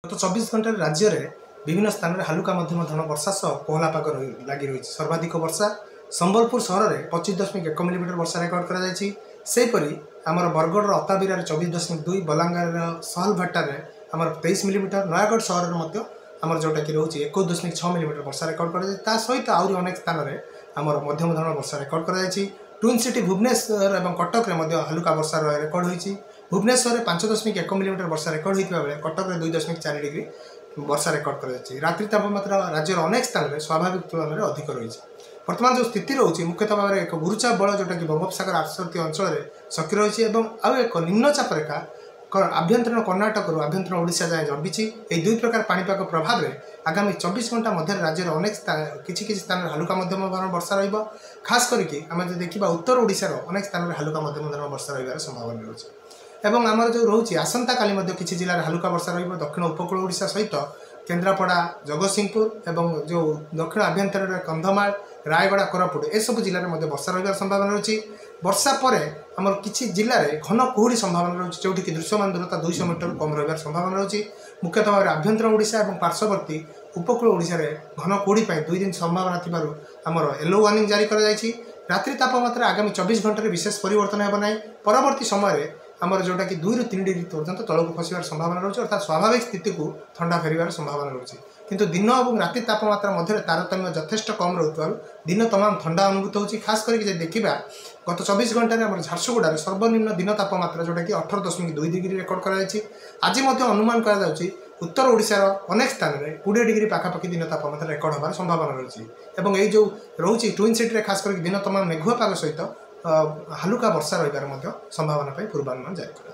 गत 24 घंटे राज्य में विभिन्न स्थान में हालुका मध्यम धरण वर्षा सह कोहला पाग लगी रही। सर्वाधिक वर्षा संबलपुर सहर में 25.1 मिलीमीटर वर्षा रेकर्ड कर आमर बरगढ़ अताबिरार 24.2, बलांगार सहलभाटार आमर 23 मिलीमीटर, नयागढ़ सहर में आमर जोटा कि रोचे 21.6 मिलीमीटर वर्षा रेकर्ड कर सहित आहरी अनेक स्थान में आमर मध्यम धरण वर्षा रेकर्ड कर ट्विन सिटी भुवनेश्वर और कटक में हालुका वर्षा रेकर्ड होती। भुवनेश्वर में 5.1 मिलीमीटर वर्षा रेकर्ड होता बेले कटक में 2.4 डिग्री वर्षा रेकर्ड कर रात्रि तापमात्रा राज्यर अनेक स्थान में स्वाभाविक तुलन में अधिक रही। वर्तमान जो स्थिति रोचे मुख्यतः भाव में एक गुरुचाप बल जोटा कि बंगोपसागर आश्रित अंचल में सक्रिय रही और एक निम्नचाप रेखा आभ्यंतरण कर्णाटक आभ्यंतरण ओडिशा जाए जमिची। यह दुई प्रकार पाणीपाग प्रभाव में आगामी 24 घंटा मध्य राज्य अनेक किसी स्थान में हालुका मध्यम धरण वर्षा रही। खास करके आम जो देखा उत्तर ओडिशार अनेक स्थान में हालुका मध्यम धरण वर्षा रही संभावना रही। एवं आमर जो रोचे आसंता काली किसी जिले में हालुका वर्षा रही। दक्षिण उपकूल ओडिशा सहित केन्द्रापड़ा, जगतसिंहपुर एवं जो दक्षिण आभ्यंतर कंधमाल, रायगड़ा, कोरापुट ए सब जिले में वर्षा रही संभावना रही। वर्षा पर आमर किसी जिले में घन कुहुड़ी संभावना रही जो कि दृश्यमान दूरता 200 मीटर कम रही संभावना रही। मुख्यतः भाव में आभ्यंतर ओडिशा और पार्श्ववर्ती उपकूल ओडिशा रे घन कुहुड़ी 2 दिन संभावना थिबारु आमर येलो वार्निंग जारी कर रात्रि तापमात्रा आगामी 24 घंटे विशेष परिवर्तन हेब ना। परवर्ती समय आमर जोटा कि 2 ରୁ 3 डिग्री पर्यंत तलक खसार संभावना रही अर्थात स्वाभाविक स्थिति को ठंडा फेर संभावना रही। किंतु दिन और राति तापमात्रा मध्य तारतम्य यथेष्ट कम रोकु दिन तमाम ठंडा अनुभूत होती। खास करके देखा गत 24 घंटे में झारसुगुड़ा सर्वनिम्न दिन तापमात्रा जोटा कि 18.2 डिग्री रेकर्ड कर आज अनुमान कर उत्तर ओडिशार अनेक स्थान में 20 डिग्री पाखापाखि दिन तापमात्रा रेकर्ड होबार संभावना रही। जो रोचे ट्विन सिटी खास करके दिन तमाम मेघुआ पाग सहित हालुका वर्षा रही संभावना पूर्वानुमान जारी कर।